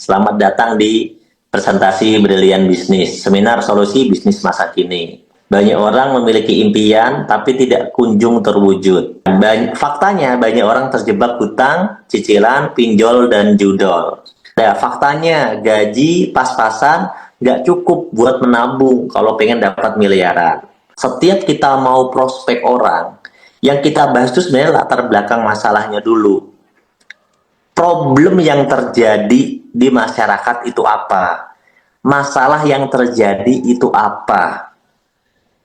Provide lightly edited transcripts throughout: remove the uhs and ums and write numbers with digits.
Selamat datang di presentasi Brilian Bisnis, seminar solusi bisnis masa kini. Banyak orang memiliki impian, tapi tidak kunjung terwujud. Faktanya, banyak orang terjebak hutang, cicilan, pinjol, dan judol. Nah, faktanya, gaji pas-pasan nggak cukup buat menabung kalau pengen dapat miliaran. Setiap kita mau prospek orang, yang kita bahas itu sebenarnya latar belakang masalahnya dulu. Problem yang terjadi di masyarakat itu apa? Masalah yang terjadi itu apa?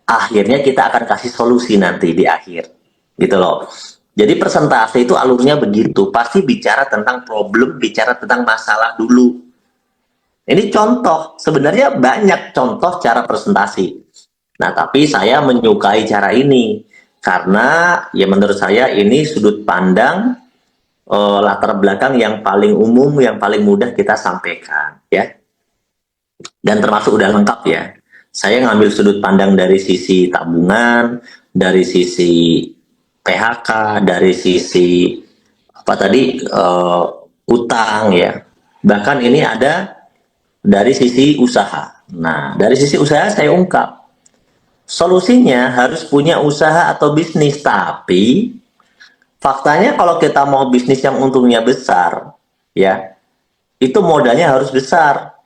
Akhirnya kita akan kasih solusi nanti di akhir. Gitu loh. Jadi presentasi itu alurnya begitu. Pasti bicara tentang problem, bicara tentang masalah dulu. Ini contoh. Sebenarnya banyak contoh cara presentasi. Nah, tapi saya menyukai cara ini. Karena ya menurut saya ini sudut pandang latar belakang yang paling umum, yang paling mudah kita sampaikan, ya. Dan termasuk udah lengkap ya. Saya ngambil sudut pandang dari sisi tabungan, dari sisi PHK, dari sisi apa tadi utang ya. Bahkan ini ada dari sisi usaha. Nah, dari sisi usaha saya ungkap solusinya harus punya usaha atau bisnis, tapi faktanya kalau kita mau bisnis yang untungnya besar, ya, itu modalnya harus besar,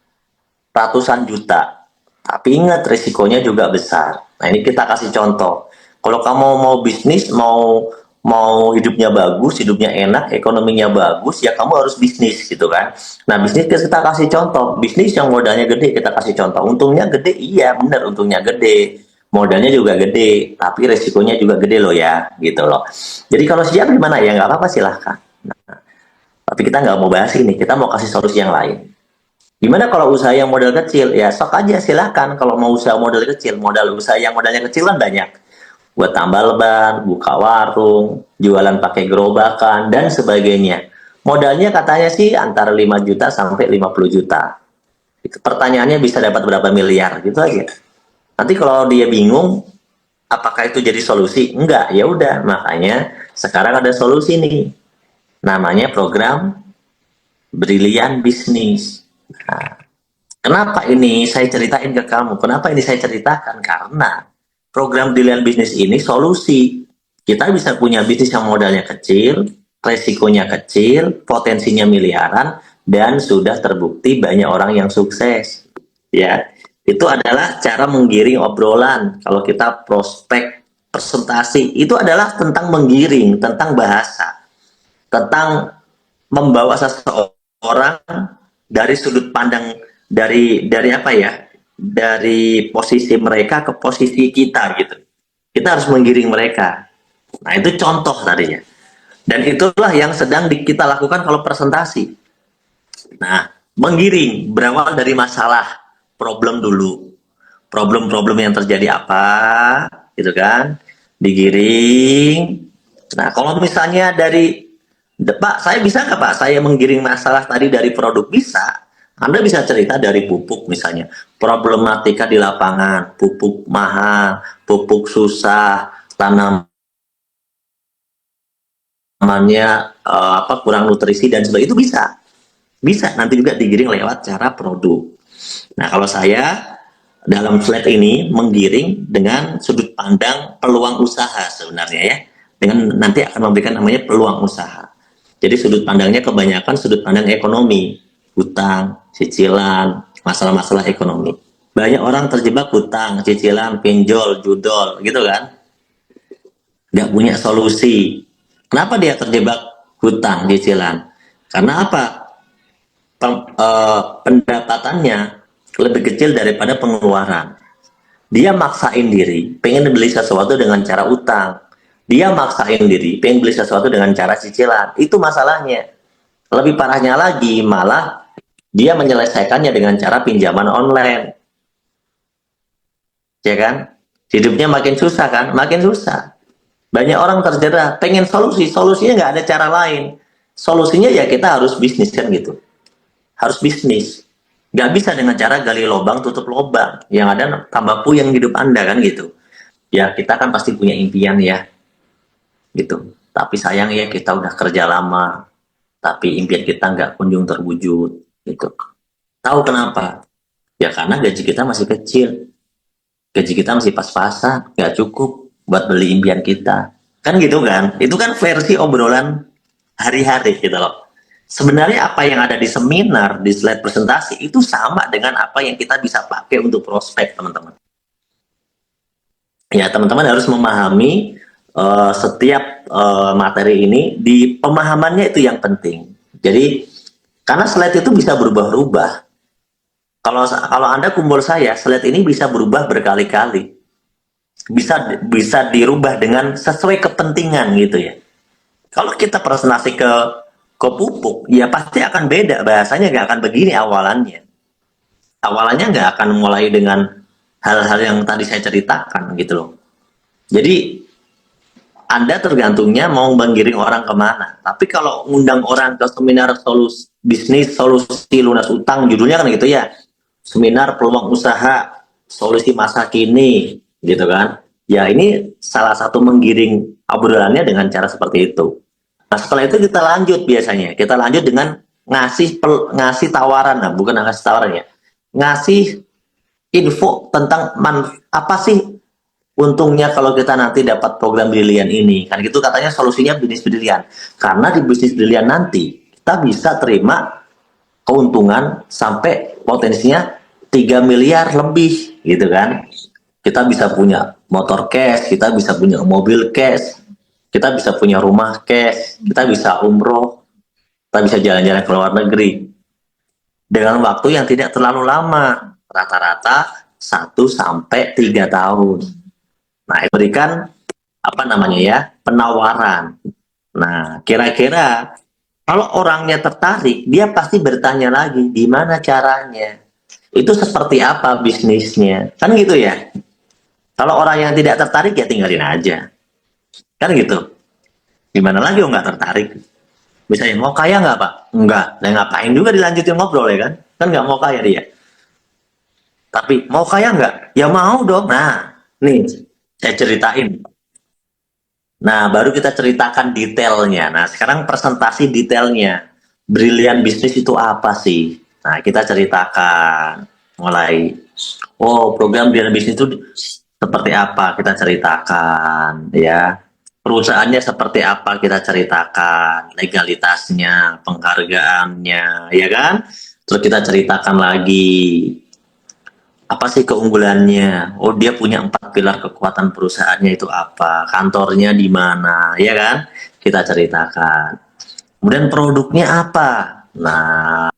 ratusan juta. Tapi ingat risikonya juga besar. Nah, ini kita kasih contoh. Kalau kamu mau bisnis, mau mau hidupnya bagus, hidupnya enak, ekonominya bagus, ya kamu harus bisnis gitu kan. Nah, bisnis kita kasih contoh. Bisnis yang modalnya gede kita kasih contoh. Untungnya gede, iya benar untungnya gede. Modalnya juga gede, tapi resikonya juga gede loh ya, gitu loh. Jadi kalau siap gimana ya nggak apa-apa silahkan. Nah, tapi kita nggak mau bahas ini, kita mau kasih solusi yang lain. Gimana kalau usaha yang modal kecil? Ya sok aja silahkan kalau mau usaha modal kecil. Modal usaha yang modalnya kecil kan banyak. Buat tambal ban, buka warung, jualan pakai gerobakan, dan sebagainya. Modalnya katanya sih antara 5 juta sampai 50 juta. Itu pertanyaannya bisa dapat berapa miliar gitu aja. Nanti kalau dia bingung, apakah itu jadi solusi? Enggak, ya udah. Makanya sekarang ada solusi nih. Namanya program Brilian Bisnis. Nah, kenapa ini saya ceritain ke kamu? Kenapa ini saya ceritakan? Karena program Brilian Bisnis ini solusi. Kita bisa punya bisnis yang modalnya kecil, resikonya kecil, potensinya miliaran, dan sudah terbukti banyak orang yang sukses. Ya, itu adalah cara menggiring obrolan. Kalau kita prospek presentasi, itu adalah tentang menggiring, tentang bahasa, tentang membawa seseorang dari sudut pandang dari apa ya? Dari posisi mereka ke posisi kita gitu. Kita harus menggiring mereka. Nah, itu contoh tadinya. Dan itulah yang sedang kita lakukan kalau presentasi. Nah, menggiring berawal dari masalah, problem dulu. Problem-problem yang terjadi apa, gitu kan? Digiring. Nah, kalau misalnya dari Pak, saya bisa nggak Pak? Saya menggiring masalah tadi dari produk bisa. Anda bisa cerita dari pupuk misalnya, problematika di lapangan, pupuk mahal, pupuk susah, tanamannya apa kurang nutrisi dan sebagainya itu bisa. Bisa nanti juga digiring lewat cara produk. Nah, kalau saya dalam slide ini menggiring dengan sudut pandang peluang usaha sebenarnya ya. Dengan nanti akan memberikan namanya peluang usaha. Jadi sudut pandangnya kebanyakan sudut pandang ekonomi, hutang, cicilan, masalah-masalah ekonomi. Banyak orang terjebak hutang, cicilan, pinjol, judol, gitu kan? Nggak punya solusi. Kenapa dia terjebak hutang, cicilan? Karena apa? Pendapatannya lebih kecil daripada pengeluaran. Dia maksain diri, pengen beli sesuatu dengan cara utang. Dia maksain diri, pengen beli sesuatu dengan cara cicilan. Itu masalahnya. Lebih parahnya lagi, malah dia menyelesaikannya dengan cara pinjaman online. Ya kan? Hidupnya makin susah kan? Makin susah. Banyak orang terjerat, pengen solusi. Solusinya nggak ada cara lain. Solusinya ya kita harus bisnis kan gitu. Harus bisnis. Nggak bisa dengan cara gali lubang, tutup lubang. Yang ada tambah puyeng hidup Anda kan gitu. Ya kita kan pasti punya impian ya. Gitu. Tapi sayang ya kita udah kerja lama. Tapi impian kita nggak kunjung terwujud. gitu. Tahu kenapa? Ya karena gaji kita masih kecil, gaji kita masih pas-pasan, nggak cukup buat beli impian kita. Kan gitu kan? Itu kan versi obrolan hari-hari gitu loh. Sebenarnya apa yang ada di seminar, di slide presentasi itu sama dengan apa yang kita bisa pakai untuk prospek, teman-teman. Ya, teman-teman harus memahami setiap materi ini, di pemahamannya itu yang penting. Jadi, karena slide itu bisa berubah-ubah. Kalau Anda kumpul saya, slide ini bisa berubah berkali-kali. Bisa dirubah dengan sesuai kepentingan gitu ya. Kalau kita presentasi ke pupuk, ya pasti akan beda, bahasanya nggak akan begini awalannya. Awalannya nggak akan mulai dengan hal-hal yang tadi saya ceritakan gitu loh. Jadi Anda tergantungnya mau menggiring orang kemana. Tapi kalau ngundang orang ke seminar bisnis solusi lunas utang, judulnya kan gitu ya, seminar peluang usaha solusi masa kini, gitu kan. Ya ini salah satu menggiring obrolannya dengan cara seperti itu. Nah setelah itu kita lanjut biasanya, kita lanjut dengan ngasih tawaran, nah bukan ngasih tawaran ya, ngasih info tentang apa sih untungnya kalau kita nanti dapat program brilian ini, kan gitu katanya solusinya bisnis brilian. Karena di bisnis brilian nanti kita bisa terima keuntungan sampai potensinya 3 miliar lebih gitu kan. Kita bisa punya motor cash, kita bisa punya mobil cash, kita bisa punya rumah cash, kita bisa umroh, kita bisa jalan-jalan ke luar negeri dengan waktu yang tidak terlalu lama, rata-rata 1 sampai 3 tahun. Nah, berikan apa namanya ya, penawaran. Nah, kira-kira kalau orangnya tertarik, dia pasti bertanya lagi, gimana caranya? Itu seperti apa bisnisnya? Kan gitu ya. Kalau orang yang tidak tertarik, ya tinggalin aja. Kan gitu. Gimana lagi nggak tertarik? Misalnya, mau kaya nggak Pak? Enggak. Nah, ngapain juga dilanjutin ngobrol ya kan? Kan nggak mau kaya dia. Tapi, mau kaya nggak? Ya mau dong. Nah, nih, saya ceritain. Nah, baru kita ceritakan detailnya. Nah, sekarang presentasi detailnya. Brilian bisnis itu apa sih? Nah, kita ceritakan. Mulai, oh program brilian bisnis itu seperti apa? Kita ceritakan, ya. Perusahaannya seperti apa? Kita ceritakan. Legalitasnya, penghargaannya, ya kan? Terus kita ceritakan lagi apa sih keunggulannya? Oh, dia punya 4 pilar kekuatan perusahaannya itu apa? Kantornya di mana? Ya kan? Kita ceritakan. Kemudian produknya apa? Nah,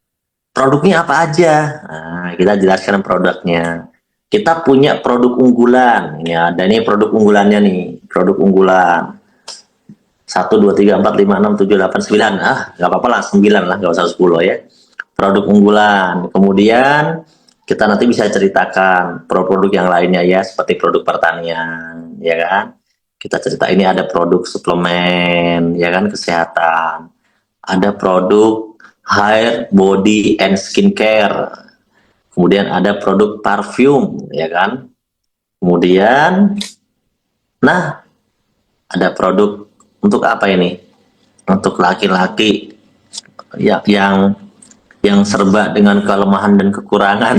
produknya apa aja? Nah, kita jelaskan produknya. Kita punya produk unggulan. Ya, ada nih produk unggulannya nih. Produk unggulan. 1, 2, 3, 4, 5, 6, 7, 8, 9. Nggak apa-apa lah, 9 lah, nggak usah 10 ya. Produk unggulan. Kemudian kita nanti bisa ceritakan produk-produk yang lainnya ya, seperti produk pertanian, ya kan? Kita cerita ini ada produk suplemen, ya kan, kesehatan. Ada produk hair, body, and skincare. Kemudian ada produk parfum, ya kan? Kemudian, nah, ada produk untuk apa ini? Untuk laki-laki yang serba dengan kelemahan dan kekurangan.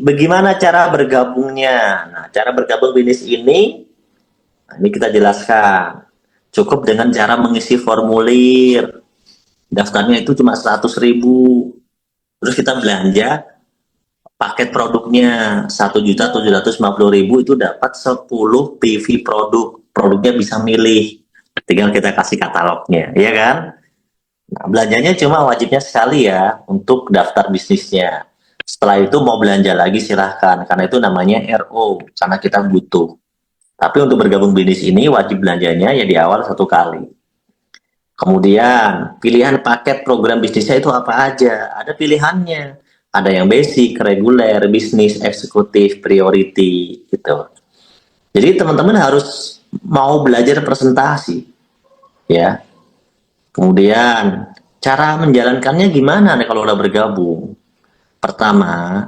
Bagaimana cara bergabungnya? Nah, cara bergabung bisnis ini, nah, ini kita jelaskan. Cukup dengan cara mengisi formulir. Daftarnya itu cuma 100.000. Terus kita belanja paket produknya 1.750.000, itu dapat 10 PV produk. Produknya bisa milih. Tinggal kita kasih katalognya, ya kan? Nah, belanjanya cuma wajibnya sekali ya untuk daftar bisnisnya. Setelah itu mau belanja lagi silahkan, karena itu namanya RO, karena kita butuh. Tapi untuk bergabung bisnis ini wajib belanjanya ya di awal 1 kali. Kemudian pilihan paket program bisnisnya itu apa aja? Ada pilihannya. Ada yang basic, reguler, bisnis, eksekutif, priority gitu. Jadi teman-teman harus mau belajar presentasi, ya. Kemudian cara menjalankannya gimana nih kalau udah bergabung? Pertama,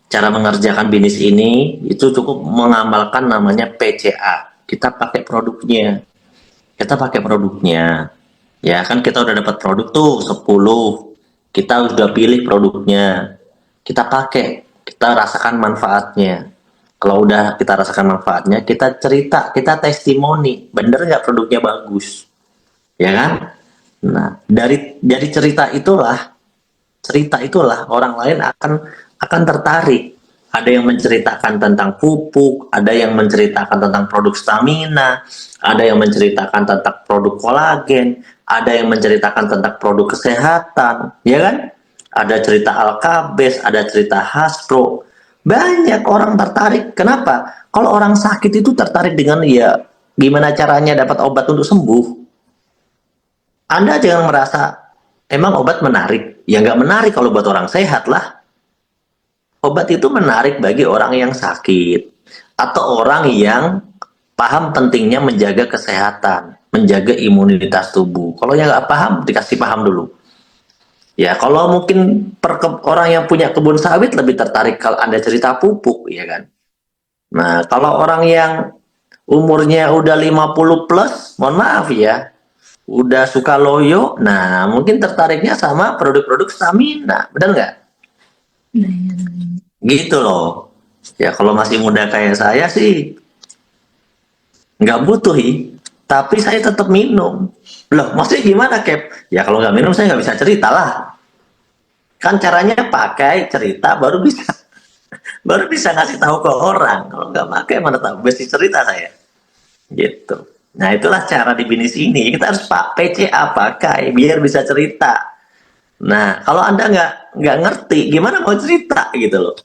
cara mengerjakan bisnis ini itu cukup mengamalkan namanya PCA. Kita pakai produknya. Kita pakai produknya. Ya kan kita udah dapat produk tuh 10. Kita sudah pilih produknya, kita pakai, kita rasakan manfaatnya. Kalau udah kita rasakan manfaatnya, kita cerita, kita testimoni, bener nggak produknya bagus, ya kan? Nah, dari cerita itulah orang lain akan tertarik. Ada yang menceritakan tentang pupuk, ada yang menceritakan tentang produk stamina, ada yang menceritakan tentang produk kolagen, ada yang menceritakan tentang produk kesehatan, ya kan? Ada cerita Alkabes, ada cerita Hasbro. Banyak orang tertarik. Kenapa? Kalau orang sakit itu tertarik dengan ya gimana caranya dapat obat untuk sembuh. Anda jangan merasa emang obat menarik. Ya nggak menarik kalau buat orang sehat lah. Obat itu menarik bagi orang yang sakit atau orang yang paham pentingnya menjaga kesehatan, menjaga imunitas tubuh. Kalau yang nggak paham, dikasih paham dulu. Ya, kalau mungkin orang yang punya kebun sawit lebih tertarik kalau Anda cerita pupuk, ya kan? Nah, kalau orang yang umurnya udah 50 plus, mohon maaf ya, udah suka loyo, nah mungkin tertariknya sama produk-produk stamina, benar nggak? Gitu loh. Ya kalau masih muda kayak saya sih nggak butuh tapi saya tetap minum. Loh, maksudnya gimana, Cap? Ya kalau nggak minum saya nggak bisa cerita lah. Kan caranya pakai cerita baru bisa ngasih tahu ke orang. Kalau nggak pakai mana tahu mesti cerita saya. Gitu. Nah itulah cara di bisnis ini. Kita harus pak PCA pakai biar bisa cerita. Nah kalau anda nggak ngerti gimana mau cerita gitu loh.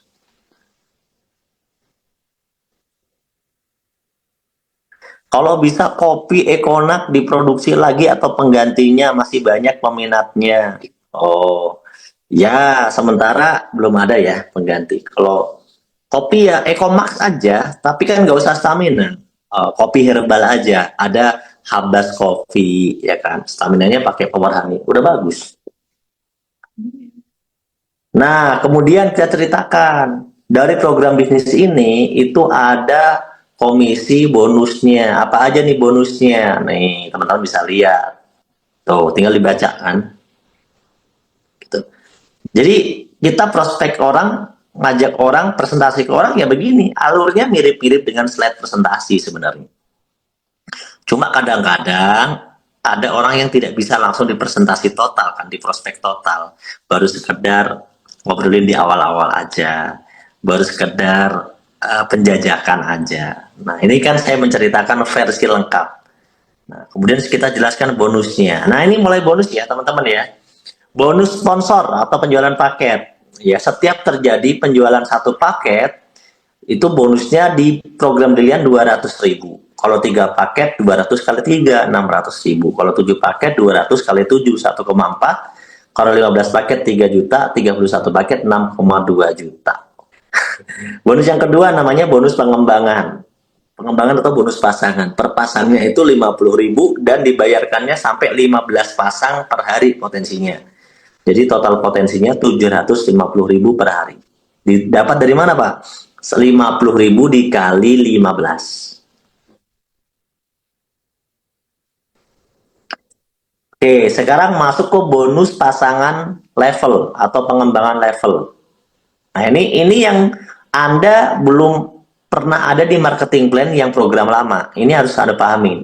Kalau bisa kopi Ekonak diproduksi lagi atau penggantinya masih banyak peminatnya. Oh, ya sementara belum ada ya pengganti. Kalau kopi ya Ecomax aja, tapi kan nggak usah stamina. Kopi herbal aja, ada Habas Coffee ya kan. Staminanya pakai Power Honey, udah bagus. Nah, kemudian kita ceritakan dari program bisnis ini itu ada komisi bonusnya. Apa aja nih bonusnya? Nih, teman-teman bisa lihat. Tuh, tinggal dibaca kan. Gitu. Jadi, kita prospek orang, ngajak orang, presentasi ke orang ya begini. Alurnya mirip-mirip dengan slide presentasi sebenarnya. Cuma kadang-kadang ada orang yang tidak bisa langsung dipresentasi total kan, di prospek total. Baru sekedar ngobrolin di awal-awal aja. Baru sekedar penjajakan aja. Nah, ini kan saya menceritakan versi lengkap. Nah, kemudian kita jelaskan bonusnya. Nah, ini mulai bonus ya, teman-teman ya. Bonus sponsor atau penjualan paket. Ya, setiap terjadi penjualan satu paket, itu bonusnya di program Brilian 200.000. Kalau 3 paket 200 kali 3 600.000. Kalau 7 paket 200 kali 7 1,4. Kalau 15 paket 3 juta, 31 paket 6,2 juta. Bonus yang kedua namanya bonus pengembangan. Pengembangan atau bonus pasangan. Per pasangnya itu 50.000 dan dibayarkannya sampai 15 pasang per hari potensinya. Jadi total potensinya 750.000 per hari. Didapat dari mana, Pak? 50.000 dikali 15. Oke, sekarang masuk ke bonus pasangan level atau pengembangan level. Nah, ini yang Anda belum pernah ada di marketing plan yang program lama. Ini harus Anda pahami.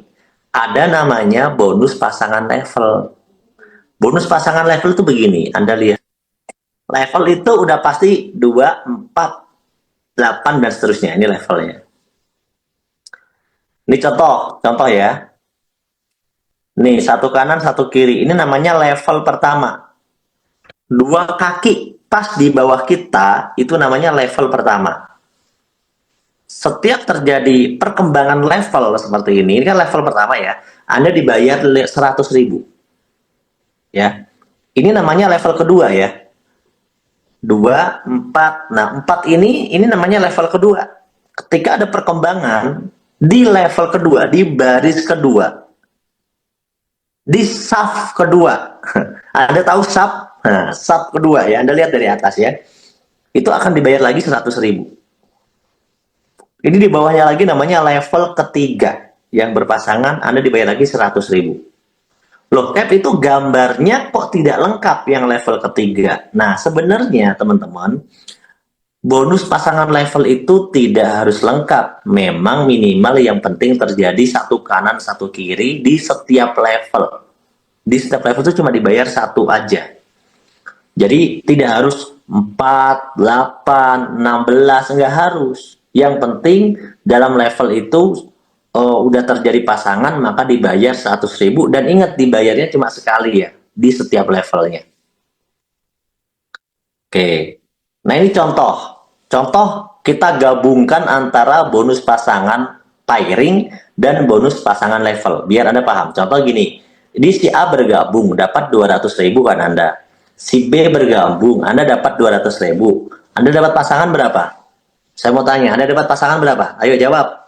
Ada namanya bonus pasangan level. Bonus pasangan level itu begini, Anda lihat. Level itu udah pasti 2, 4, 8 dan seterusnya. Ini levelnya. Ini contoh ya. Nih, satu kanan, satu kiri. Ini namanya level pertama. Dua kaki pas di bawah kita, itu namanya level pertama. Setiap terjadi perkembangan level seperti ini kan level pertama ya, Anda dibayar 100.000. Ya, ini namanya level kedua ya. 2, 4. Nah, 4 ini namanya level kedua. Ketika ada perkembangan di level kedua, di baris kedua, di saf kedua. Anda tahu saf? Nah, saf kedua ya, Anda lihat dari atas ya. Itu akan dibayar lagi 100.000. Ini di bawahnya lagi namanya level ketiga. Yang berpasangan, Anda dibayar lagi 100.000. Loh, Cap itu gambarnya kok tidak lengkap yang level ketiga. Nah, sebenarnya teman-teman, bonus pasangan level itu tidak harus lengkap. Memang minimal yang penting terjadi satu kanan, satu kiri di setiap level. Di setiap level itu cuma dibayar satu aja. Jadi tidak harus 4, 8, 16, nggak harus. Yang penting dalam level itu udah terjadi pasangan maka dibayar 100.000 dan ingat dibayarnya cuma sekali ya di setiap levelnya. Oke. Nah, ini contoh. Contoh kita gabungkan antara bonus pasangan pairing dan bonus pasangan level. Biar Anda paham. Contoh gini. Di si A bergabung dapat 200.000 kan Anda. Si B bergabung, Anda dapat 200.000. Anda dapat pasangan berapa? Saya mau tanya, Anda dapat pasangan berapa? Ayo jawab.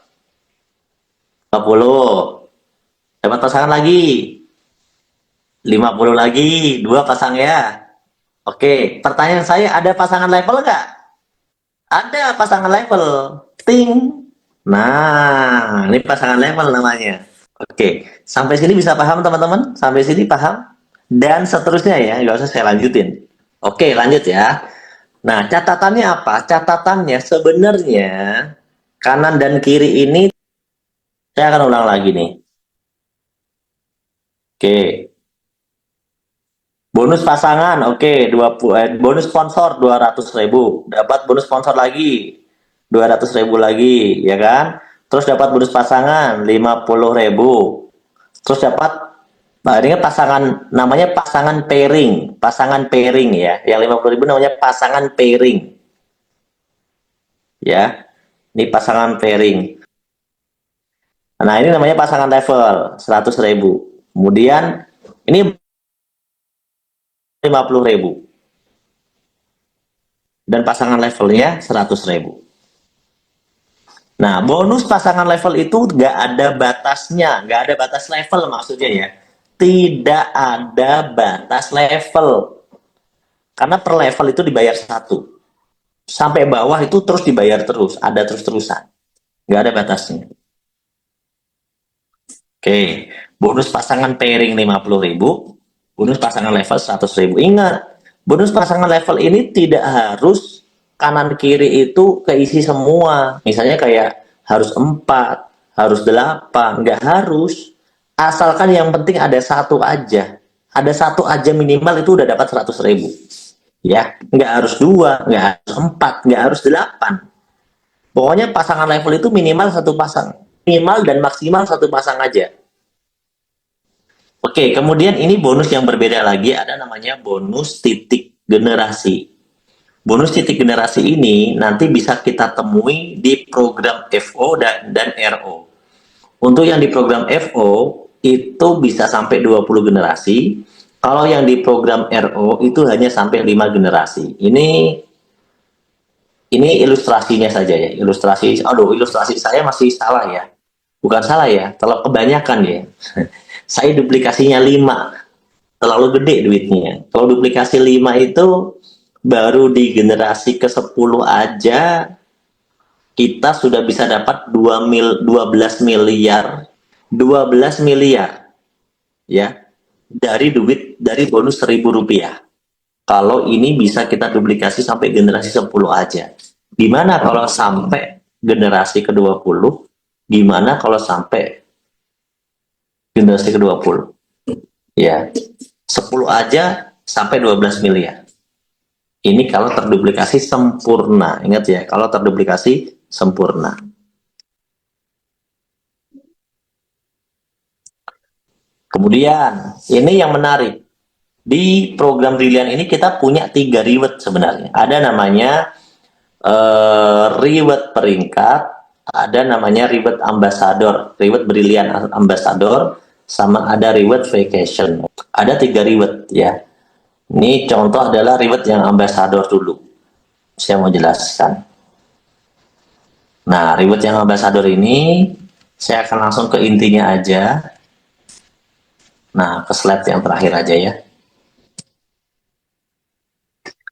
50. Dapat pasangan lagi. 50 lagi. Dua pasang ya. Oke, pertanyaan saya, ada pasangan level nggak? Ada pasangan level. Ting. Nah, ini pasangan level namanya. Oke, sampai sini bisa paham teman-teman? Sampai sini paham? Dan seterusnya ya, nggak usah saya lanjutin. Oke, lanjut ya. Nah, catatannya apa? Catatannya sebenarnya kanan dan kiri ini, saya akan ulang lagi nih. Oke, bonus pasangan, oke, 20, bonus sponsor 200.000, dapat bonus sponsor lagi 200.000 lagi, ya kan? Terus dapat bonus pasangan 50.000, terus dapat, nah ini kan pasangan, namanya pasangan pairing ya, yang 50.000 namanya pasangan pairing, ya, ini pasangan pairing. Nah ini namanya pasangan level 100.000, kemudian ini 50.000 dan pasangan levelnya 100.000. Nah, bonus pasangan level itu nggak ada batasnya, nggak ada batas level maksudnya ya. Tidak ada batas level. Karena per level itu dibayar satu. Sampai bawah itu terus dibayar terus, ada terus-terusan. Nggak ada batasnya. Oke, bonus pasangan pairing 50.000, bonus pasangan level 100.000. Ingat, bonus pasangan level ini tidak harus kanan kiri itu keisi semua. Misalnya kayak harus 4, harus 8, nggak harus. Asalkan yang penting ada satu aja. Ada satu aja minimal itu udah dapat 100.000. Ya, nggak harus 2, nggak harus 4, nggak harus 8. Pokoknya pasangan level itu minimal satu pasang. Minimal dan maksimal satu pasang aja. Oke, kemudian ini bonus yang berbeda lagi, ada namanya bonus titik generasi. Bonus titik generasi ini nanti bisa kita temui di program FO dan RO. Untuk yang di program FO itu bisa sampai 20 generasi. Kalau yang di program RO itu hanya sampai 5 generasi. Ini ilustrasinya saja ya. Ilustrasi saya masih salah ya. Bukan salah ya, terlalu kebanyakan ya. Saya duplikasinya 5, terlalu gede duitnya. Kalau duplikasi 5 itu baru di generasi ke-10 aja kita sudah bisa dapat 12 miliar. 12 miliar ya dari bonus Rp1.000. Kalau ini bisa kita duplikasi sampai generasi 10 aja. Gimana kalau sampai generasi ke-20? Gimana kalau sampai generasi ke-20? Ya, 10 aja sampai 12 miliar. Ini kalau terduplikasi sempurna. Ingat ya, kalau terduplikasi sempurna. Kemudian, ini yang menarik. Di program Brilliant ini kita punya 3 reward sebenarnya. Ada namanya reward peringkat, ada namanya reward ambassador, reward Brilliant ambassador, sama ada reward vacation. Ada 3 reward ya. Ini contoh adalah reward yang ambassador dulu. Saya mau jelaskan. Nah, reward yang ambassador ini saya akan langsung ke intinya aja. Nah, ke slide yang terakhir aja ya.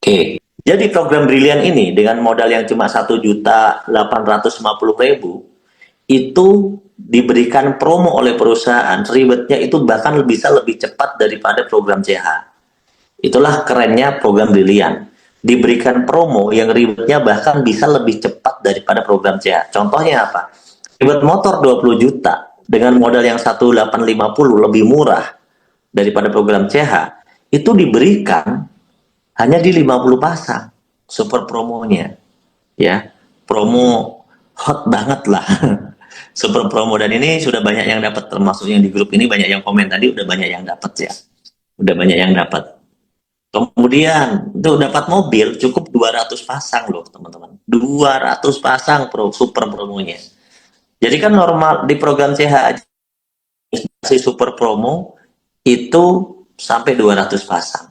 Oke, jadi program Brilliant ini dengan modal yang cuma 1.850.000 itu diberikan promo oleh perusahaan, ribetnya itu bahkan bisa lebih cepat daripada program CH. Itulah kerennya program Brilian. Diberikan promo yang ribetnya bahkan bisa lebih cepat daripada program CH. Contohnya apa? Ribet motor 20 juta dengan modal yang 1850 lebih murah daripada program CH, itu diberikan hanya di 50 pasang super promonya, ya. Promo hot banget lah. Super promo, dan ini sudah banyak yang dapat, termasuk yang di grup ini banyak yang komen tadi, udah banyak yang dapat ya. Udah banyak yang dapat. Kemudian tuh dapat mobil cukup 200 pasang loh teman-teman. 200 pasang super promonya. Jadi kan normal di program CH aja si super promo itu sampai 200 pasang.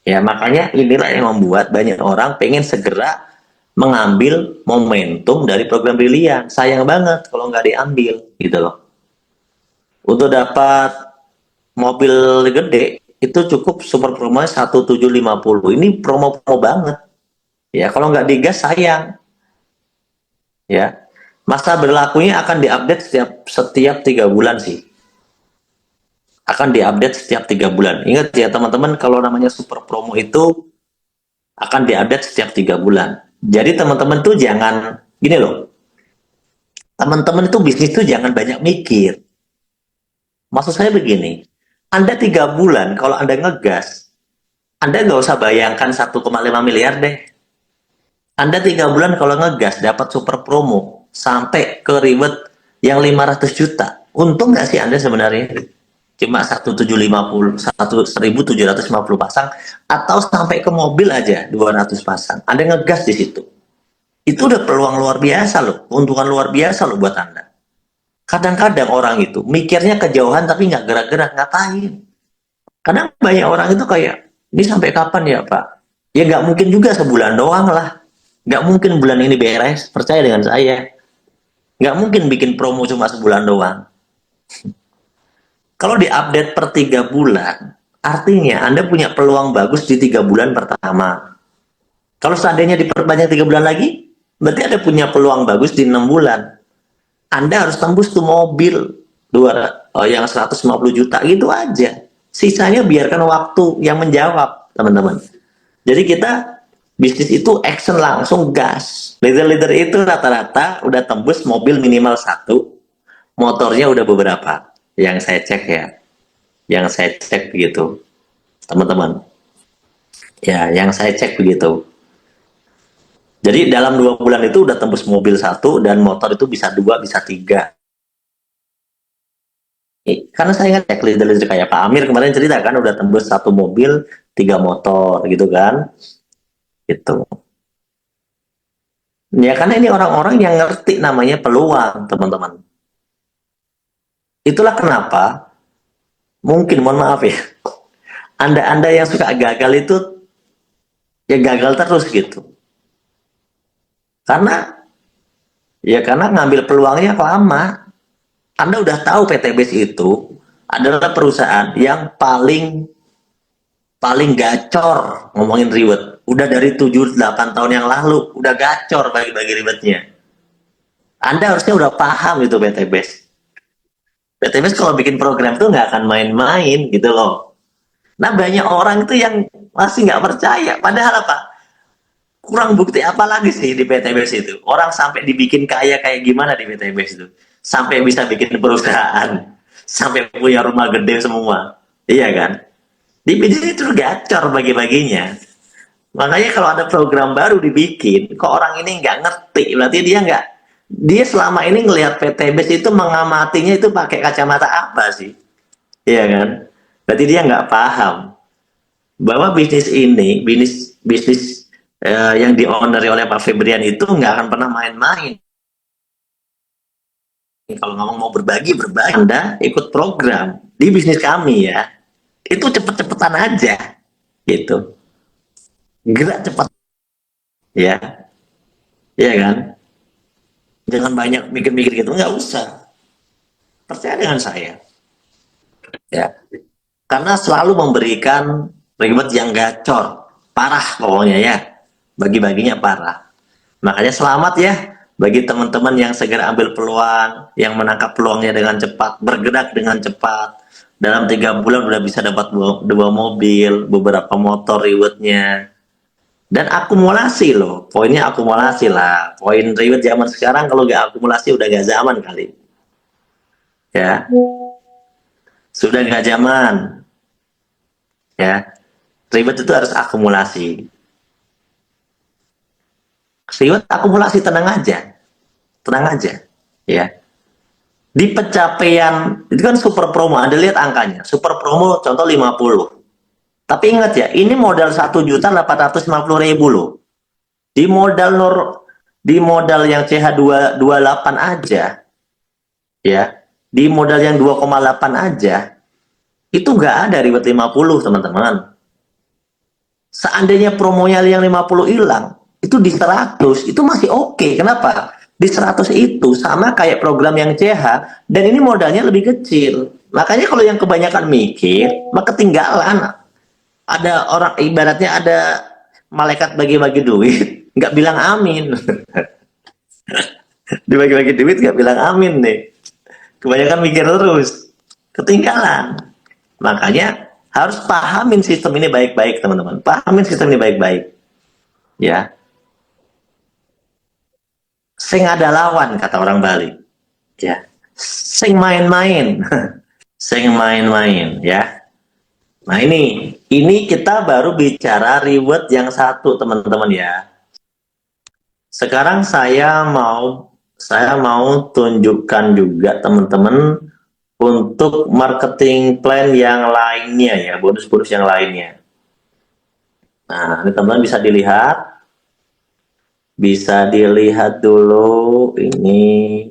Ya, makanya inilah yang membuat banyak orang pengen segera mengambil momentum dari program Brilian. Sayang banget kalau nggak diambil, gitu loh. Untuk dapat mobil gede, itu cukup super promo 1750. Ini promo-promo banget. Ya, kalau nggak digas sayang. Ya, masa berlakunya akan diupdate setiap 3 bulan sih. Akan diupdate setiap 3 bulan. Ingat ya teman-teman, kalau namanya super promo itu akan diupdate setiap 3 bulan. Jadi teman-teman tuh jangan gini loh. Teman-teman itu bisnis tuh jangan banyak mikir. Maksud saya begini, Anda 3 bulan kalau Anda ngegas, Anda nggak usah bayangkan 1,5 miliar deh. Anda 3 bulan kalau ngegas dapat super promo sampai ke reward yang 500 juta. Untung nggak sih Anda sebenarnya? Cuma 1750 pasang atau sampai ke mobil aja 200 pasang. Anda ngegas di situ. Itu udah peluang luar biasa loh, keuntungan luar biasa loh buat Anda. Kadang-kadang orang itu mikirnya kejauhan tapi nggak gerak-gerak, ngapain? Kadang banyak orang itu kayak, ini sampai kapan ya Pak? Ya nggak mungkin juga sebulan doang lah. Nggak mungkin bulan ini beres, percaya dengan saya. Nggak mungkin bikin promo cuma sebulan doang. Kalau diupdate per 3 bulan, artinya Anda punya peluang bagus di 3 bulan pertama. Kalau seandainya diperbanyak 3 bulan lagi, berarti Anda punya peluang bagus di 6 bulan. Anda harus tembus tuh mobil yang 150 juta gitu aja. Sisanya biarkan waktu yang menjawab, teman-teman. Jadi kita bisnis itu action langsung gas. Leader-leader itu rata-rata udah tembus mobil minimal 1, motornya udah beberapa. Yang saya cek ya, yang saya cek begitu, teman-teman. Ya, yang saya cek begitu. Jadi dalam 2 bulan itu udah tembus mobil 1 dan motor itu bisa 2, bisa 3. Karena saya ngecek leader-leader kayak Pak Amir kemarin cerita kan udah tembus 1 mobil, 3 motor gitu kan. Gitu. Ya karena ini orang-orang yang ngerti namanya peluang, teman-teman. Itulah kenapa mungkin, mohon maaf ya, Anda yang suka gagal itu ya gagal terus gitu. Karena ngambil peluangnya lama. Anda udah tahu PTBS itu adalah perusahaan yang paling gacor ngomongin ribet. Udah dari 7-8 tahun yang lalu udah gacor bagi-bagi ribetnya. Anda harusnya udah paham itu PTBS. PTBS kalau bikin program tuh nggak akan main-main gitu loh. Nah banyak orang itu yang masih nggak percaya. Padahal apa? Kurang bukti apa lagi sih di PTBS itu? Orang sampai dibikin kaya kayak gimana di PTBS itu? Sampai bisa bikin perusahaan, sampai punya rumah gede semua. Iya kan? Di bisnis itu gacor bagi-baginya. Makanya kalau ada program baru dibikin, kok orang ini nggak ngerti, berarti dia selama ini ngelihat PTBS itu mengamatinya itu pakai kacamata apa sih? Iya kan? Berarti dia nggak paham bahwa bisnis ini, bisnis yang di-owner oleh Pak Febrian itu nggak akan pernah main-main. Kalau ngomong mau berbagi, Anda ikut program di bisnis kami ya. Itu cepet-cepetan aja, gitu. Gerak cepat, ya, ya kan? Jangan banyak mikir-mikir gitu, nggak usah. Percaya dengan saya, ya. Karena selalu memberikan ribet yang gacor, parah pokoknya ya. Bagi-baginya parah. Makanya selamat ya Bagi teman-teman yang segera ambil peluang, yang menangkap peluangnya dengan cepat, bergerak dengan cepat, dalam 3 bulan udah bisa dapat dua mobil, beberapa motor rewardnya, dan akumulasi loh, poinnya akumulasi lah. Poin reward zaman sekarang kalau nggak akumulasi udah nggak zaman kali, ya, sudah nggak zaman, ya. Reward itu harus akumulasi. Reward akumulasi, tenang aja, ya. Di pencapaian itu kan super promo, Anda lihat angkanya, super promo contoh 50. Tapi ingat ya, ini modal 1.850.000 loh. Di modal di modal yang CH228 aja, ya, di modal yang 2,8 aja, itu nggak ada reward 50, teman-teman. Seandainya promonya yang 50 hilang, itu di 100, itu masih oke. Kenapa? Di 100 itu sama kayak program yang CH, dan ini modalnya lebih kecil. Makanya kalau yang kebanyakan mikir, maka ketinggalan. Ada orang, ibaratnya ada malaikat bagi-bagi duit, nggak bilang amin. Dibagi-bagi duit nggak bilang amin nih. Kebanyakan mikir terus, ketinggalan. Makanya harus pahamin sistem ini baik-baik, teman-teman. Pahamin sistem ini baik-baik, ya. Sing ada lawan, kata orang Bali, ya. Sing main-main, sing main-main, ya. Nah, ini kita baru bicara reward yang satu, teman-teman, ya. Sekarang saya mau tunjukkan juga teman-teman untuk marketing plan yang lainnya, ya, bonus-bonus yang lainnya. Nah, ini teman-teman bisa dilihat dulu ini.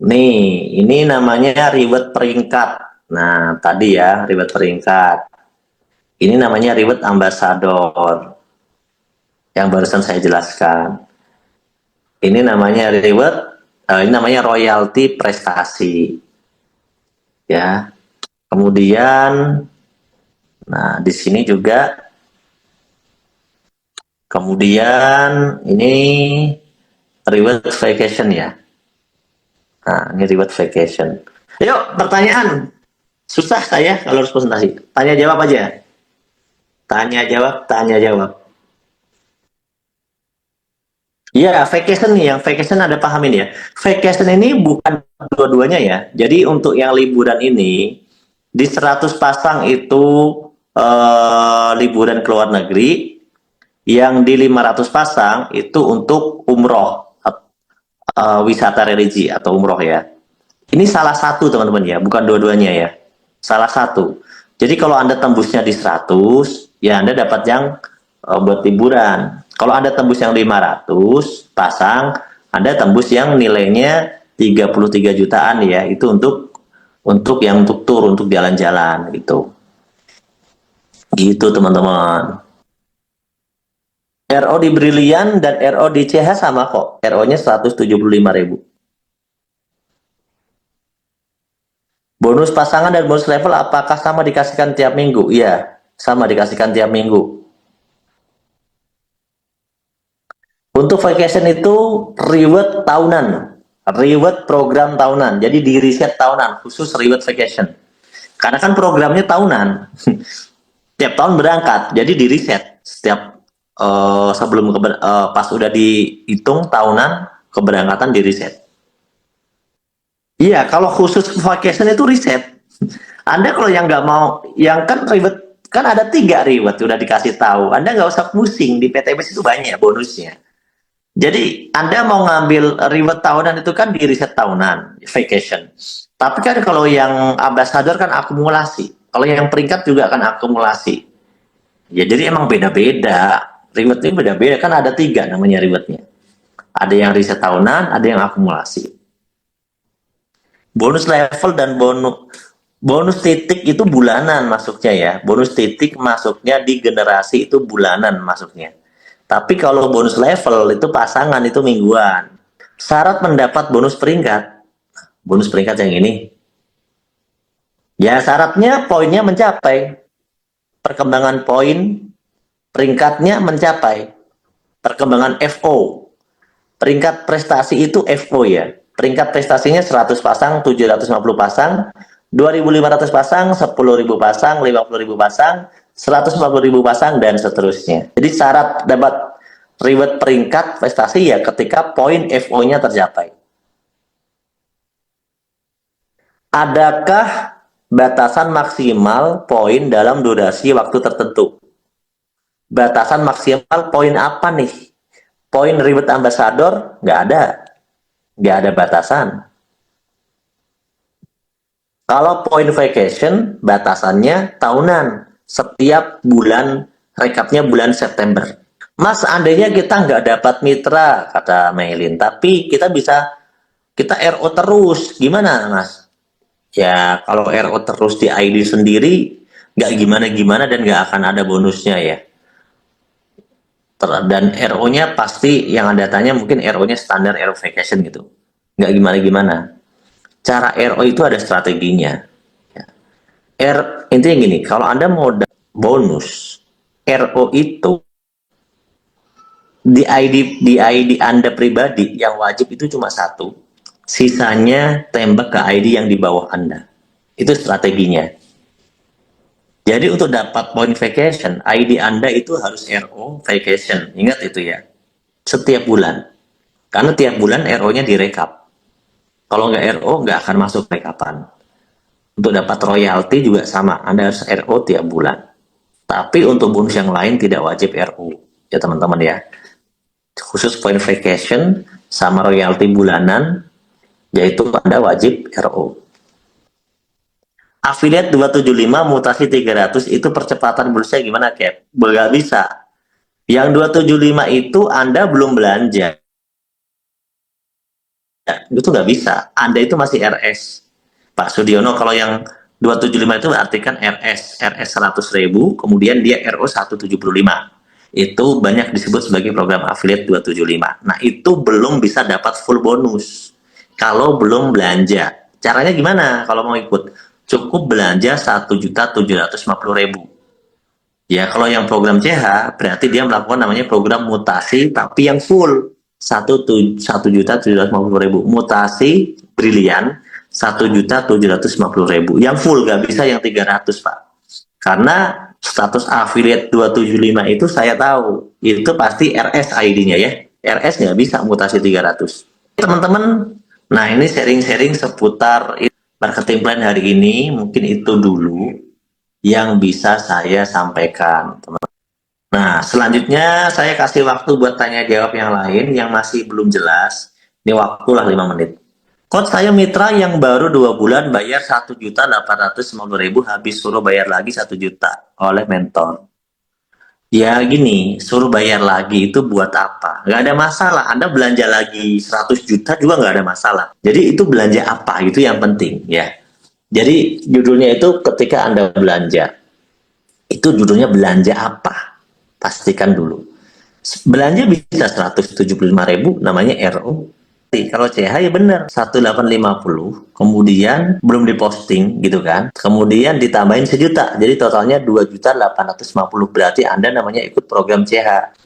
Nih, ini namanya reward peringkat. Nah, tadi ya, reward peringkat. Ini namanya reward ambassador yang barusan saya jelaskan. Ini namanya ini namanya royalti prestasi, ya. Kemudian, nah di sini juga, kemudian ini reward vacation, ya. Nah, ini reward vacation. Yuk, pertanyaan. Susah saya kalau harus presentasi. Tanya jawab aja. Tanya jawab, tanya jawab. Iya, vacation nih, yang vacation ada pahamin ya. Vacation ini bukan dua-duanya ya. Jadi untuk yang liburan ini, di 100 pasang itu liburan ke luar negeri, yang di 500 pasang itu untuk umroh, wisata religi atau umroh, ya. Ini salah satu, teman-teman, ya, bukan dua-duanya ya. Salah satu. Jadi kalau Anda tembusnya di 100, ya Anda dapat yang buat liburan. Kalau Anda tembus yang 500 pasang, Anda tembus yang nilainya 33 jutaan, ya. Itu untuk yang untuk tur, untuk jalan-jalan gitu. Gitu, teman-teman. RO di Brilian dan RO di CH sama kok. RO-nya 175.000. Bonus pasangan dan bonus level apakah sama dikasihkan tiap minggu? Iya, sama dikasihkan tiap minggu. Untuk vacation itu reward tahunan, reward program tahunan. Jadi di riset tahunan, khusus reward vacation. Karena kan programnya tahunan, tiap tahun berangkat. Jadi di riset setiap sebelum pas udah dihitung tahunan keberangkatan di riset. Iya, kalau khusus vacation itu riset. Anda kalau yang nggak mau, yang kan reward, kan ada 3 reward udah dikasih tahu. Anda nggak usah pusing, di PTBS itu banyak bonusnya. Jadi Anda mau ngambil reward tahunan itu kan di riset tahunan, vacation. Tapi kan kalau yang ambassador kan akumulasi. Kalau yang peringkat juga kan akumulasi. Ya jadi emang beda-beda. Rewardnya beda-beda, kan ada 3 namanya rewardnya. Ada yang riset tahunan, ada yang akumulasi. Bonus level dan bonus titik itu bulanan masuknya, ya. Bonus titik masuknya di generasi itu bulanan masuknya. Tapi kalau bonus level itu pasangan, itu mingguan. Syarat mendapat bonus peringkat. Bonus peringkat yang ini. Ya syaratnya poinnya mencapai. Perkembangan poin peringkatnya mencapai. Perkembangan FO. Peringkat prestasi itu FO ya. Peringkat prestasinya 100 pasang, 750 pasang, 2.500 pasang, 10.000 pasang, 50.000 pasang, 140.000 pasang, dan seterusnya. Jadi syarat dapat reward peringkat prestasi ya ketika poin FO-nya tercapai. Adakah batasan maksimal poin dalam durasi waktu tertentu? Batasan maksimal poin apa nih? Poin reward ambassador? Nggak ada. Nggak ada batasan. Kalau poin vacation, batasannya tahunan. Setiap bulan, rekapnya bulan September. Mas, andainya kita nggak dapat mitra, kata Mailin, tapi kita RO terus. Gimana, Mas? Ya, kalau RO terus di ID sendiri, nggak gimana-gimana dan nggak akan ada bonusnya ya. Dan RO-nya pasti yang Anda tanya mungkin RO-nya standar RO vacation gitu. Nggak gimana-gimana. Cara RO itu ada strateginya. Intinya gini, kalau Anda mau bonus, RO itu di ID Anda pribadi yang wajib itu cuma satu. Sisanya tembak ke ID yang di bawah Anda. Itu strateginya. Jadi untuk dapat poin vacation, ID Anda itu harus RO vacation. Ingat itu ya. Setiap bulan. Karena tiap bulan RO-nya direkap. Kalau nggak RO, nggak akan masuk rekapan. Untuk dapat royalti juga sama. Anda harus RO tiap bulan. Tapi untuk bonus yang lain tidak wajib RO. Ya teman-teman ya. Khusus poin vacation sama royalti bulanan, yaitu Anda wajib RO. Affiliate 275 mutasi 300 itu percepatan bonusnya gimana, Cap? Nggak bisa. Yang 275 itu Anda belum belanja. Itu nggak bisa. Anda itu masih RS. Pak Sudiono, kalau yang 275 itu artikan RS 100.000, kemudian dia RO 175. Itu banyak disebut sebagai program affiliate 275. Nah, itu belum bisa dapat full bonus kalau belum belanja. Caranya gimana kalau mau ikut? Cukup belanja 1.750.000. Ya, kalau yang program CH berarti dia melakukan namanya program mutasi tapi yang full 1.750.000. Mutasi brilian 1.750.000. Yang full, nggak bisa yang 300, Pak. Karena status affiliate 275 itu saya tahu itu pasti RS ID-nya ya. RS nggak bisa mutasi 300. Teman-teman, nah ini sharing-sharing seputar marketing plan hari ini, mungkin itu dulu yang bisa saya sampaikan, teman-teman. Nah, selanjutnya saya kasih waktu buat tanya jawab yang lain yang masih belum jelas. Ini waktulah 5 menit. Coach, saya mitra yang baru 2 bulan bayar 1.850.000, habis suruh bayar lagi 1 juta oleh mentor. Ya gini, suruh bayar lagi itu buat apa? Nggak ada masalah. Anda belanja lagi 100 juta juga nggak ada masalah. Jadi itu belanja apa? Itu yang penting ya. Jadi judulnya itu ketika Anda belanja, itu judulnya belanja apa? Pastikan dulu. Belanja bisa 175.000, namanya RO. Kalau CH ya benar 1.850, kemudian belum diposting gitu kan, kemudian ditambahin sejuta, jadi totalnya 2.850. Berarti Anda namanya ikut program CH,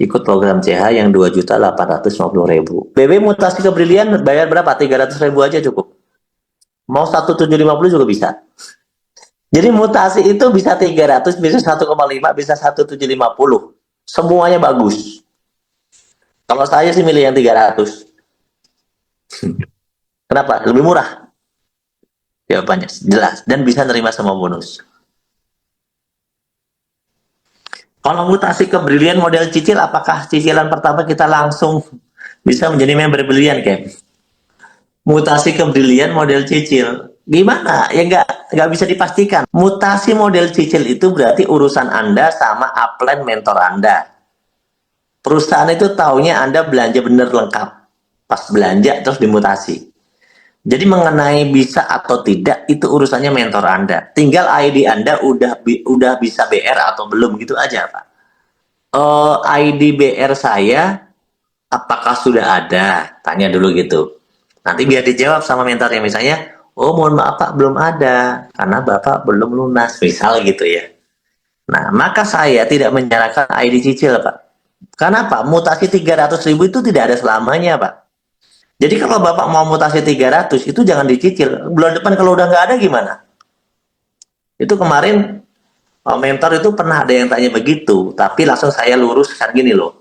yang 2.850.000. BB mutasi ke Brilian bayar berapa? 300.000 aja cukup, mau 1.750 juga bisa. Jadi mutasi itu bisa 300, bisa 1,5, bisa 1.750, semuanya bagus. Kalau saya sih milih yang 300. Kenapa? Lebih murah. Jawabannya jelas dan bisa nerima semua bonus. Kalau mutasi ke Brilian model cicil, apakah cicilan pertama kita langsung bisa menjadi member Brilian, Kem? Mutasi ke Brilian model cicil, gimana? Ya nggak bisa dipastikan. Mutasi model cicil itu berarti urusan Anda sama upline mentor Anda. Perusahaan itu taunya Anda belanja bener lengkap. Pas belanja terus dimutasi. Jadi mengenai bisa atau tidak itu urusannya mentor Anda. Tinggal ID Anda udah bisa BR atau belum gitu aja, Pak. ID BR saya apakah sudah ada? Tanya dulu gitu. Nanti biar dijawab sama mentornya, misalnya, oh mohon maaf Pak, belum ada karena Bapak belum lunas, misal gitu ya. Nah, maka saya tidak menyarankan ID cicil, Pak. Kenapa? Mutasi 300.000 itu tidak ada selamanya, Pak. Jadi kalau Bapak mau mutasi 300 itu jangan dicicil. Bulan depan kalau udah nggak ada gimana? Itu kemarin mentor itu pernah ada yang tanya begitu, tapi langsung saya luruskan gini loh.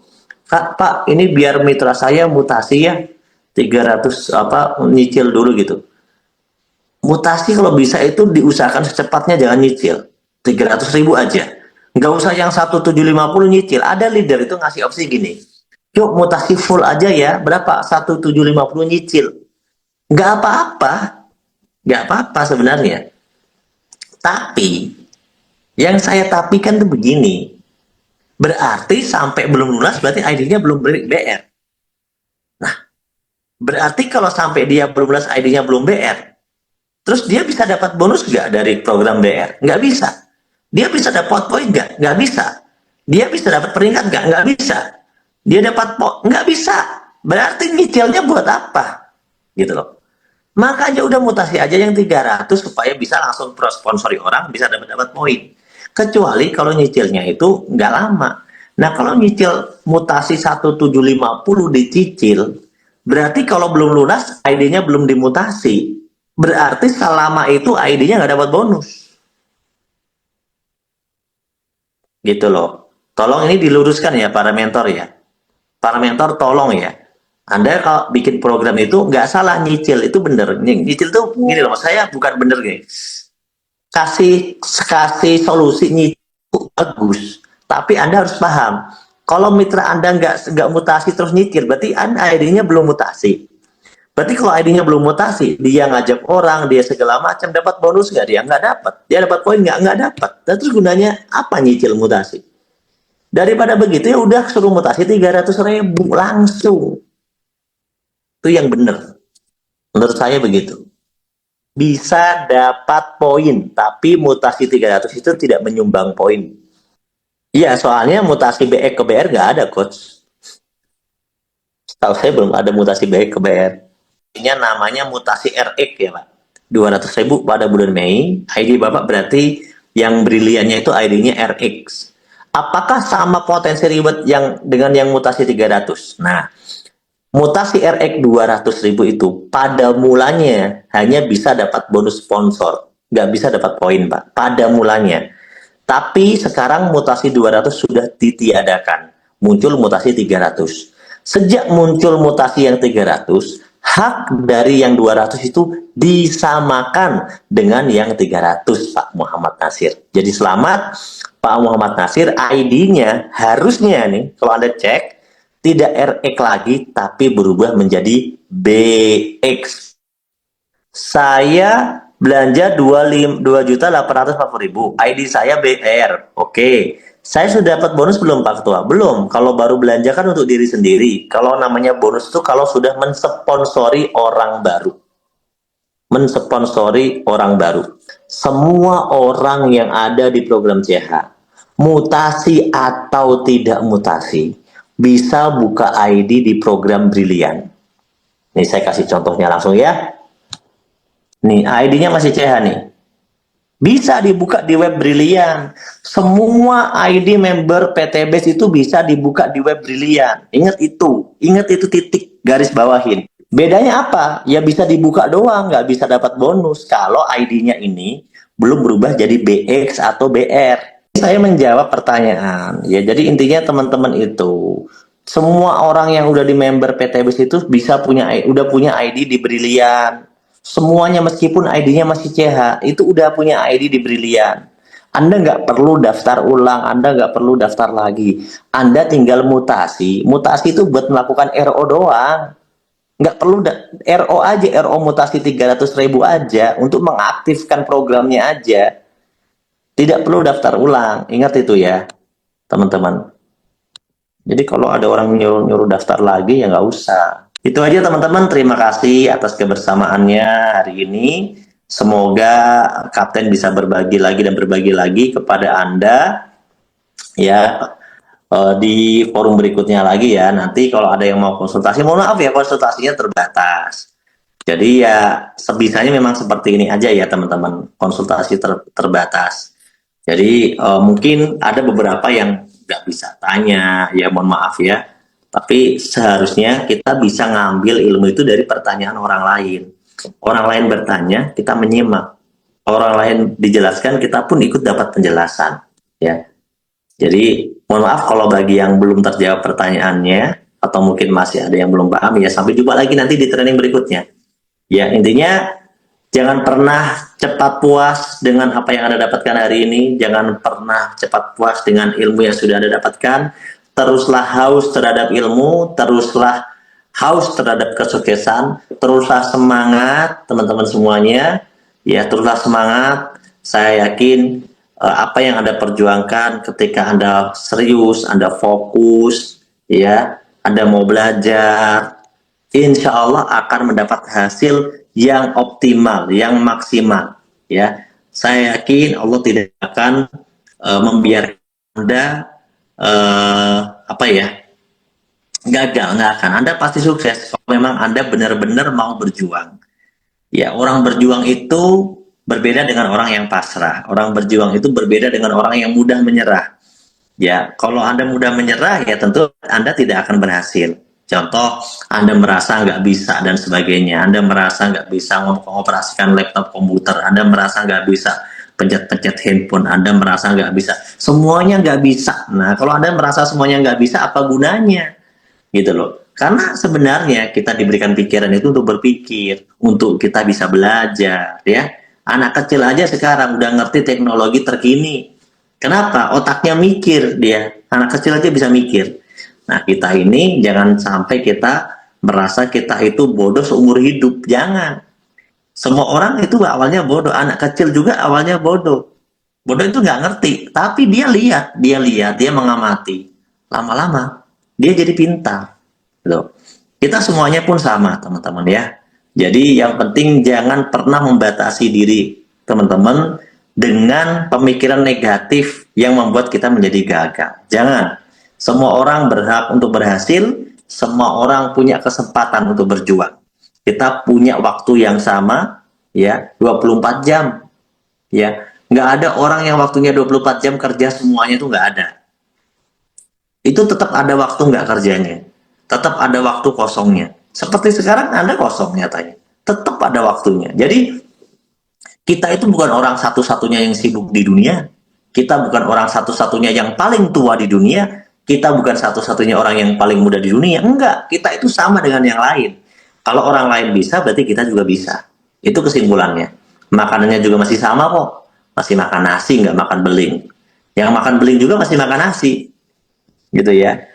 Pak, ini biar mitra saya mutasi ya 300 apa nyicil dulu gitu. Mutasi kalau bisa itu diusahakan secepatnya, jangan nyicil 300.000 aja, nggak usah yang 1750 nyicil. Ada leader itu ngasih opsi gini, yuk mutasi full aja ya, berapa, 1750 nyicil, nggak apa-apa, nggak apa-apa sebenarnya. Tapi yang saya tapikan tuh begini, berarti sampai belum lunas berarti ID-nya belum BR. Nah, berarti kalau sampai dia belum lunas ID-nya belum BR, terus dia bisa dapat bonus nggak dari program BR? Nggak bisa. Dia bisa dapat poin nggak? Nggak bisa. Dia bisa dapat peringkat nggak? Nggak bisa. Dia dapat poin? Nggak bisa. Berarti nyicilnya buat apa? Gitu loh. Makanya udah mutasi aja yang 300 supaya bisa langsung sponsori orang, bisa dapat poin. Kecuali kalau nyicilnya itu nggak lama. Nah, kalau nyicil mutasi 1750 dicicil, berarti kalau belum lunas, ID-nya belum dimutasi. Berarti selama itu ID-nya nggak dapat bonus. Gitu loh. Tolong ini diluruskan ya para mentor ya. Para mentor tolong ya. Anda kalau bikin program itu nggak salah nyicil, itu bener. Nyicil tuh gini loh, saya bukan bener gini. Kasih solusi nyicil bagus, tapi Anda harus paham. Kalau mitra Anda nggak mutasi terus nyicil, berarti Anda ID-nya belum mutasi. Berarti kalau ID-nya belum mutasi, dia ngajak orang, dia segala macam, dapat bonus nggak? Dia nggak dapat. Dia dapat poin nggak dapat. Dan terus gunanya apa nyicil mutasi? Daripada begitu ya udah suruh mutasi 300.000 langsung. Itu yang benar. Menurut saya begitu. Bisa dapat poin, tapi mutasi 300 itu tidak menyumbang poin. Iya, soalnya mutasi BE ke BR nggak ada, Coach. Setahu saya belum ada mutasi BE ke BR. Ini namanya mutasi RX ya, Pak. 200.000 pada bulan Mei. ID Bapak berarti yang briliannya itu ID-nya RX. Apakah sama potensi reward yang dengan yang mutasi 300? Nah, mutasi RX 200.000 itu pada mulanya hanya bisa dapat bonus sponsor, nggak bisa dapat poin, Pak, pada mulanya. Tapi sekarang mutasi 200 sudah ditiadakan, muncul mutasi 300. Sejak muncul mutasi yang 300, hak dari yang 200 itu disamakan dengan yang 300, Pak Muhammad Nasir. Jadi selamat Pak Muhammad Nasir, ID-nya harusnya nih, kalau Anda cek, tidak RX lagi, tapi berubah menjadi BX. Saya belanja 2.840.000, ID saya BR. Oke, saya sudah dapat bonus belum Pak Ketua? Belum. Kalau baru belanja kan untuk diri sendiri. Kalau namanya bonus itu kalau sudah mensponsori orang baru. Mensponsori orang baru. Semua orang yang ada di program CH, mutasi atau tidak mutasi, bisa buka ID di program Brilian. Nih saya kasih contohnya langsung ya. Nih, ID-nya masih CH nih. Bisa dibuka di web Brilian. Semua ID member PTBS itu bisa dibuka di web Brilian. Ingat itu titik garis bawahin. Bedanya apa? Ya bisa dibuka doang, nggak bisa dapat bonus kalau ID-nya ini belum berubah jadi BX atau BR. Saya menjawab pertanyaan. Ya, jadi intinya teman-teman itu semua orang yang udah di member PTBS itu bisa udah punya ID di Brilian. Semuanya meskipun ID-nya masih CH, itu udah punya ID di Brilian. Anda nggak perlu daftar ulang, Anda nggak perlu daftar lagi. Anda tinggal mutasi. Mutasi itu buat melakukan RO doang. Nggak perlu RO aja, RO mutasi 300.000 aja untuk mengaktifkan programnya aja. Tidak perlu daftar ulang. Ingat itu ya, teman-teman. Jadi kalau ada orang nyuruh daftar lagi, ya nggak usah. Itu aja teman-teman, terima kasih atas kebersamaannya hari ini. Semoga Kapten bisa berbagi lagi dan berbagi lagi kepada Anda ya di forum berikutnya lagi ya. Nanti kalau ada yang mau konsultasi, mohon maaf ya konsultasinya terbatas. Jadi ya sebisanya memang seperti ini aja ya teman-teman, konsultasi terbatas. Jadi mungkin ada beberapa yang nggak bisa tanya, ya mohon maaf ya. Tapi seharusnya kita bisa ngambil ilmu itu dari pertanyaan orang lain. Orang lain bertanya, kita menyimak. Orang lain dijelaskan, kita pun ikut dapat penjelasan. Ya, jadi mohon maaf kalau bagi yang belum terjawab pertanyaannya atau mungkin masih ada yang belum paham, ya sampai jumpa lagi nanti di training berikutnya. Ya, intinya jangan pernah cepat puas dengan apa yang Anda dapatkan hari ini. Jangan pernah cepat puas dengan ilmu yang sudah Anda dapatkan. Teruslah haus terhadap ilmu, teruslah haus terhadap kesuksesan, teruslah semangat teman-teman semuanya. Ya, teruslah semangat. Saya yakin apa yang Anda perjuangkan ketika Anda serius, Anda fokus, ya, Anda mau belajar, insya Allah akan mendapat hasil yang optimal, yang maksimal. Ya, saya yakin Allah tidak akan membiarkan Anda apa ya, gagal, nggak akan. Anda pasti sukses kalau memang Anda benar-benar mau berjuang. Ya, orang berjuang itu berbeda dengan orang yang pasrah. Orang berjuang itu berbeda dengan orang yang mudah menyerah. Ya, kalau Anda mudah menyerah, ya tentu Anda tidak akan berhasil. Contoh, Anda merasa nggak bisa dan sebagainya. Anda merasa nggak bisa mengoperasikan laptop komputer. Anda merasa nggak bisa pencet-pencet handphone. Anda merasa nggak bisa. Semuanya nggak bisa. Nah, kalau Anda merasa semuanya nggak bisa, apa gunanya? Gitu loh. Karena sebenarnya kita diberikan pikiran itu untuk berpikir, untuk kita bisa belajar, ya. Anak kecil aja sekarang udah ngerti teknologi terkini. Kenapa? Otaknya mikir dia. Anak kecil aja bisa mikir. Nah, kita ini jangan sampai kita merasa kita itu bodoh seumur hidup. Jangan. Semua orang itu awalnya bodoh. Anak kecil juga awalnya bodoh. Bodoh itu nggak ngerti. Tapi dia mengamati. Lama-lama, dia jadi pintar. Gitu. Kita semuanya pun sama, teman-teman ya. Jadi yang penting jangan pernah membatasi diri, teman-teman, dengan pemikiran negatif yang membuat kita menjadi gagal. Jangan. Semua orang berhak untuk berhasil, semua orang punya kesempatan untuk berjuang. Kita punya waktu yang sama, ya, 24 jam. Ya, nggak ada orang yang waktunya 24 jam kerja semuanya itu nggak ada. Itu tetap ada waktu nggak kerjanya. Tetap ada waktu kosongnya. Seperti sekarang Anda kosong nyatanya. Tetap ada waktunya. Jadi kita itu bukan orang satu-satunya yang sibuk di dunia. Kita bukan orang satu-satunya yang paling tua di dunia. Kita bukan satu-satunya orang yang paling muda di dunia. Enggak, kita itu sama dengan yang lain. Kalau orang lain bisa, berarti kita juga bisa. Itu kesimpulannya. Makanannya juga masih sama kok. Masih makan nasi, nggak makan beling. Yang makan beling juga masih makan nasi. Gitu ya.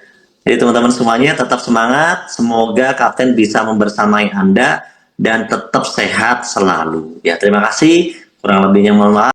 Jadi teman-teman semuanya tetap semangat. Semoga Kapten bisa membersamai Anda dan tetap sehat selalu. Ya, terima kasih. Kurang lebihnya mohon maaf.